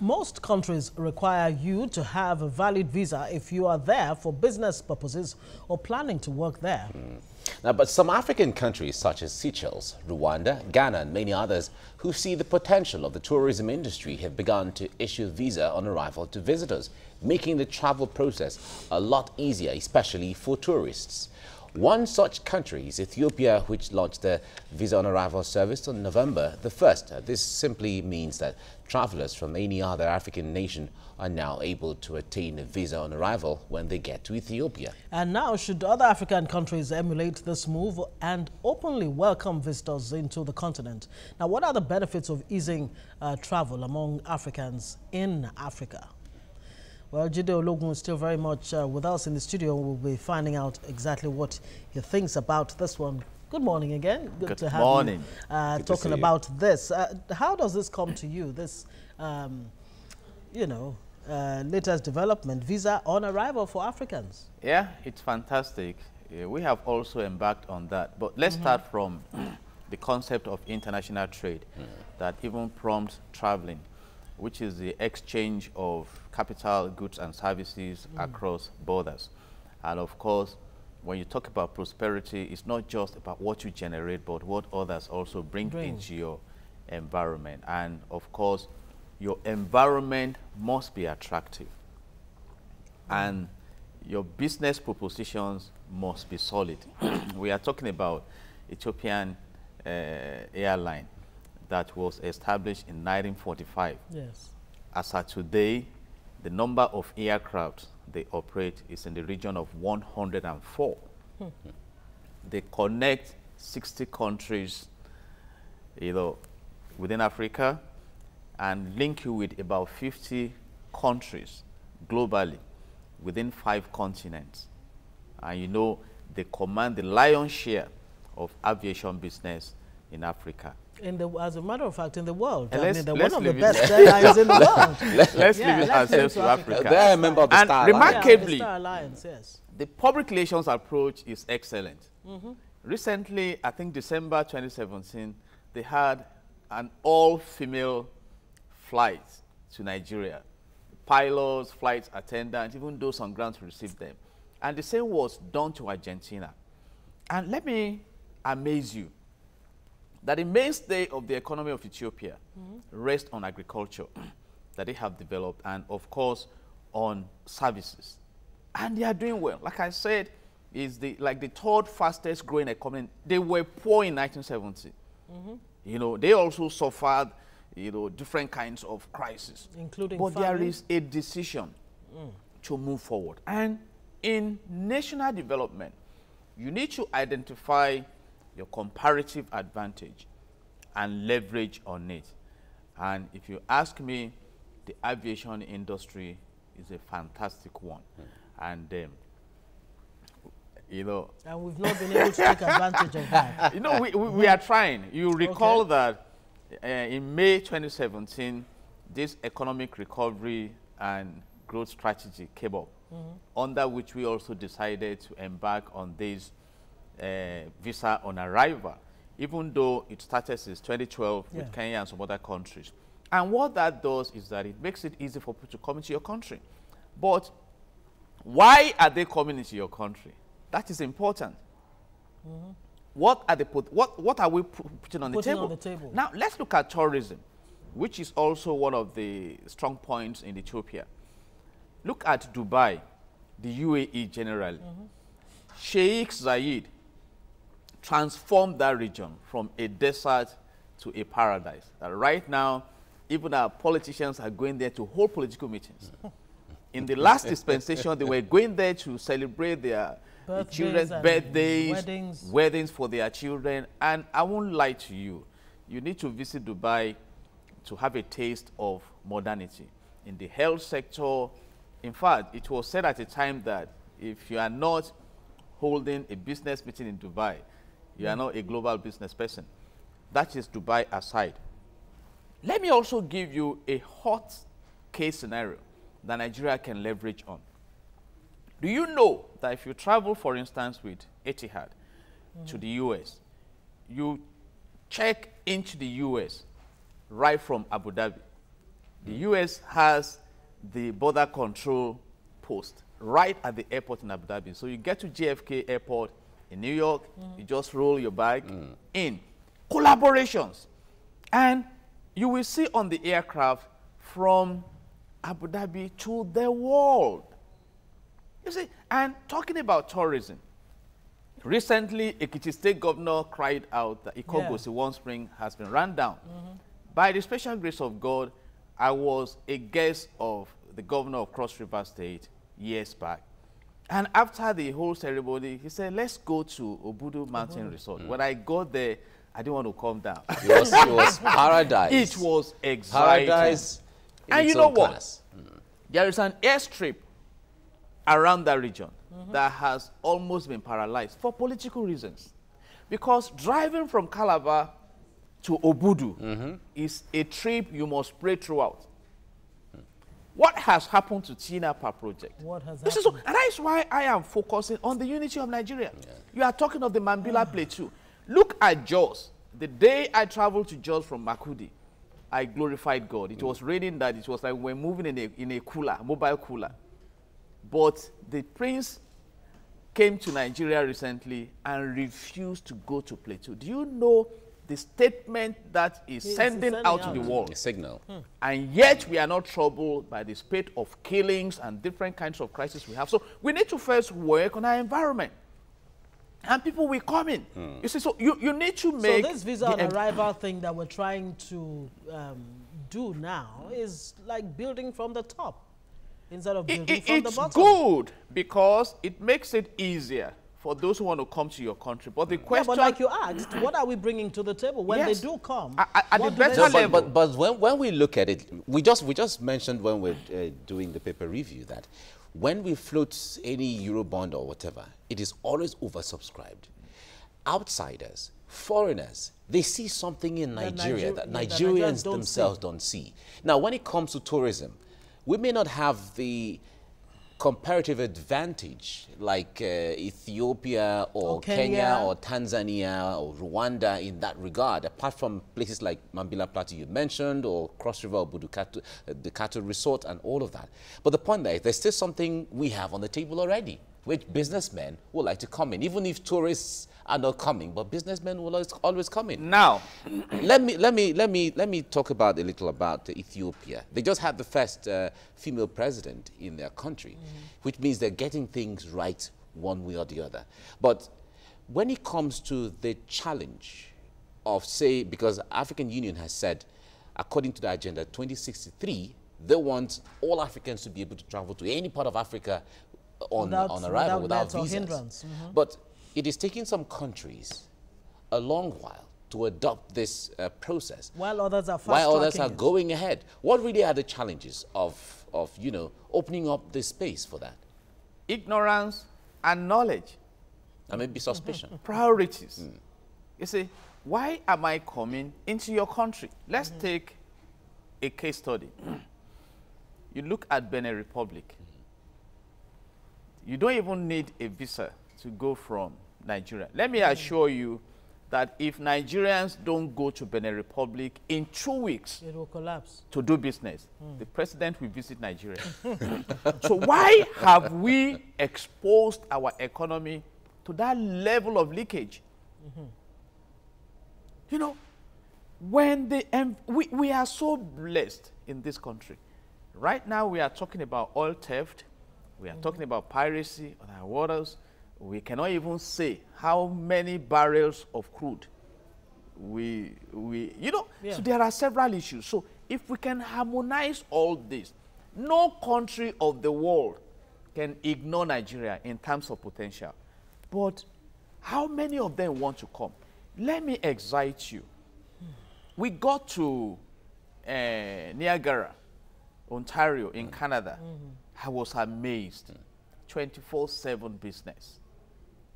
Most countries require you to have a valid visa if you are there for business purposes or planning to work there. Now, but some African countries such as Seychelles, Rwanda, Ghana and many others who see the potential of the tourism industry have begun to issue visa on arrival to visitors, making the travel process a lot easier, especially for tourists. One such country is Ethiopia, which launched the visa on arrival service on November the 1st. This simply means that travelers from any other African nation are now able to attain a visa on arrival when they get to Ethiopia. And now, should other African countries emulate this move and openly welcome visitors into the continent? Now, what are the benefits of easing travel among Africans in Africa? Well, Jide Ologun is still very much with us in the studio. We'll be finding out exactly what he thinks about this one. Good morning again. Good to have morning. you talking about this. How does this come to you, this, latest development, visa on arrival for Africans? Yeah, it's fantastic. We have also embarked on that. But let's start from the concept of international trade that even prompts traveling, which is the exchange of capital, goods and services across borders. And of course, when you talk about prosperity, it's not just about what you generate, but what others also bring into your environment. And of course, your environment must be attractive. And your business propositions must be solid. We are talking about Ethiopian airline that was established in 1945. Yes. As of today, the number of aircraft they operate is in the region of 104. They connect 60 countries, within Africa, and link you with about 50 countries globally within 5 continents. And they command the lion's share of aviation business in Africa. As a matter of fact, in the world. They're one of the best airlines in the world. Let's leave it ourselves to Africa. They're a member of the Star Alliance. Remarkably, Star Alliance, yes. The public relations approach is excellent. Recently, I think December 2017, they had an all-female flight to Nigeria. Pilots, flight attendants, even those on ground to receive them. And the same was done to Argentina. And let me amaze you that the mainstay of the economy of Ethiopia rests on agriculture that they have developed, and of course on services. And they are doing well. Like I said, is the third fastest growing economy. They were poor in 1970. They also suffered different kinds of crises. Including But famine. there is a decision to move forward. And in national development, you need to identify your comparative advantage and leverage on it. And if you ask me, the aviation industry is a fantastic one. And, and we've not been able to take advantage of that. we are trying. You recall that in May 2017, this economic recovery and growth strategy came up, under which we also decided to embark on this visa on arrival, even though it started since 2012 with Kenya and some other countries. And what that does is that it makes it easy for people to come into your country. But why are they coming into your country? That is important. What are we putting on the table? Now, let's look at tourism, which is also one of the strong points in Ethiopia. Look at Dubai, the UAE generally. Sheikh Zayed transformed that region from a desert to a paradise. Right now, even our politicians are going there to hold political meetings. In the last dispensation, they were going there to celebrate their children's birthdays, weddings for their children. And I won't lie to you, you need to visit Dubai to have a taste of modernity. In the health sector, in fact, it was said at a time that if you are not holding a business meeting in Dubai, you are not a global business person. That is Dubai aside. Let me also give you a hot case scenario that Nigeria can leverage on. Do you know that if you travel, for instance, with Etihad to the US, you check into the US right from Abu Dhabi. The U.S. has the border control post right at the airport in Abu Dhabi. So you get to JFK Airport in New York, you just roll your bag in. Collaborations. And you will see on the aircraft from Abu Dhabi to the world. You see, and talking about tourism, recently, Ekiti State Governor cried out that Ikogosi One Spring has been run down. By the special grace of God, I was a guest of the governor of Cross River State years back. And after the whole ceremony, he said, let's go to Obudu Mountain Resort. When I got there, I didn't want to come down. It was paradise. It was exciting. Paradise. And you know what? There is an airstrip around that region that has almost been paralyzed for political reasons. Because driving from Calabar to Obudu is a trip you must pray throughout. What has happened to Tinapa project? What has this happened? And that is why I am focusing on the unity of Nigeria. You are talking of the Mambila Plateau. Look at Jos. The day I traveled to Jos from Makudi, I glorified God. It was raining that it was like we're moving in a cooler, mobile cooler. But the prince came to Nigeria recently and refused to go to Plateau. Do you know the statement that is sending out to the world? A signal. And yet we are not troubled by the spate of killings and different kinds of crises we have. So we need to first work on our environment. And people will come in. You see, so you need to make... So this visa on arrival thing that we're trying to do now is like building from the top instead of building from the bottom. It's good because it makes it easier for those who want to come to your country. But the question... but like you asked, what are we bringing to the table when they do come? At the better level. But when we look at it, we just mentioned when we're doing the paper review that when we float any Eurobond or whatever, it is always oversubscribed. Outsiders, foreigners, they see something in Nigeria that Nigerians themselves don't see. Now, when it comes to tourism, we may not have the comparative advantage like Ethiopia or Kenya or Tanzania or Rwanda in that regard, apart from places like Mambila Plateau you mentioned or Cross River or the Cattle Resort and all of that. But the point there is there's still something we have on the table already, which businessmen would like to come in, even if tourists are not coming, but businessmen will always come in. Now, let me talk about a little about Ethiopia. They just had the first female president in their country, which means they're getting things right one way or the other. But when it comes to the challenge of, say, because African Union has said, according to the Agenda 2063, they want all Africans to be able to travel to any part of Africa on arrival without visas. But it is taking some countries a long while to adopt this process. While others are going ahead. What really are the challenges of opening up this space for that? Ignorance and knowledge. And maybe suspicion. Priorities. You see, why am I coming into your country? Let's take a case study. You look at Benin Republic. You don't even need a visa to go from Nigeria. Let me assure you that if Nigerians don't go to Benin Republic in 2 weeks, it will collapse to do business, the president will visit Nigeria. So why have we exposed our economy to that level of leakage? You know, when we are so blessed in this country. Right now we are talking about oil theft. We are talking about piracy on our waters. We cannot even say how many barrels of crude so there are several issues. So if we can harmonize all this, no country of the world can ignore Nigeria in terms of potential. But how many of them want to come? Let me excite you. We got to Niagara, Ontario in Canada. I was amazed. 24/7 business.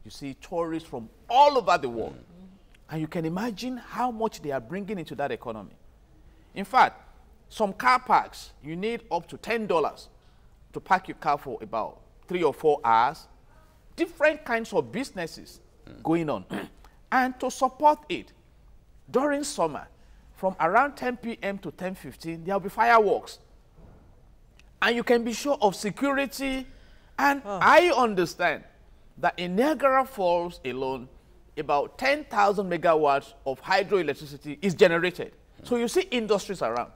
You see tourists from all over the world. And you can imagine how much they are bringing into that economy. In fact, some car parks, you need up to $10 to park your car for about 3 or 4 hours. Different kinds of businesses going on. And to support it, during summer, from around 10 p.m. to 10:15, there will be fireworks. and you can be sure of security. And I understand that in Niagara Falls alone, about 10,000 megawatts of hydroelectricity is generated. So you see industries around.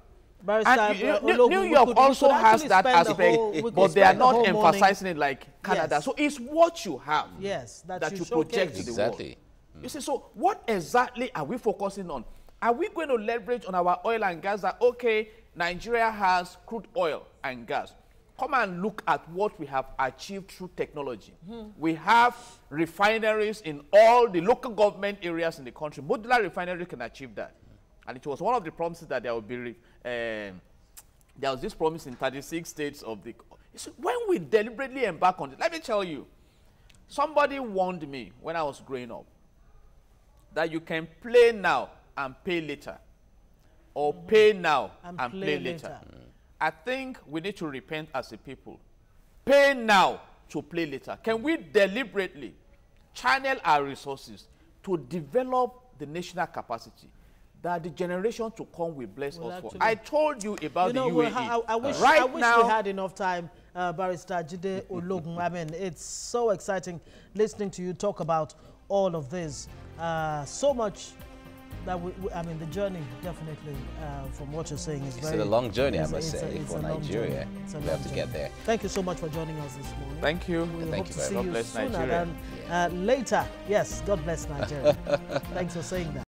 And New York also has that aspect, but they are not emphasizing it like Canada. Yes. So it's what you have that you project to the world. You see, so what exactly are we focusing on? Are we going to leverage on our oil and gas that, okay, Nigeria has crude oil and gas. Come and look at what we have achieved through technology. We have refineries in all the local government areas in the country. Modular refinery can achieve that. And it was one of the promises that there would be, there was this promise in 36 states of the, when we deliberately embark on it, let me tell you, somebody warned me when I was growing up that you can play now and pay later, or pay now and play later. I think we need to repent as a people. Pay now to play later. Can we deliberately channel our resources to develop the national capacity that the generation to come will bless us for? I told you about the UAE. I wish we had enough time, Barrister Jide Ologun. I mean, it's so exciting listening to you talk about all of this. So much that I mean, the journey definitely, from what you're saying, is very... It's a long journey, I must say, for Nigeria. We have to get there. Thank you so much for joining us this morning. Thank you. We Thank hope you to see God you bless sooner Nigeria. than later. Yes, God bless Nigeria. Thanks for saying that.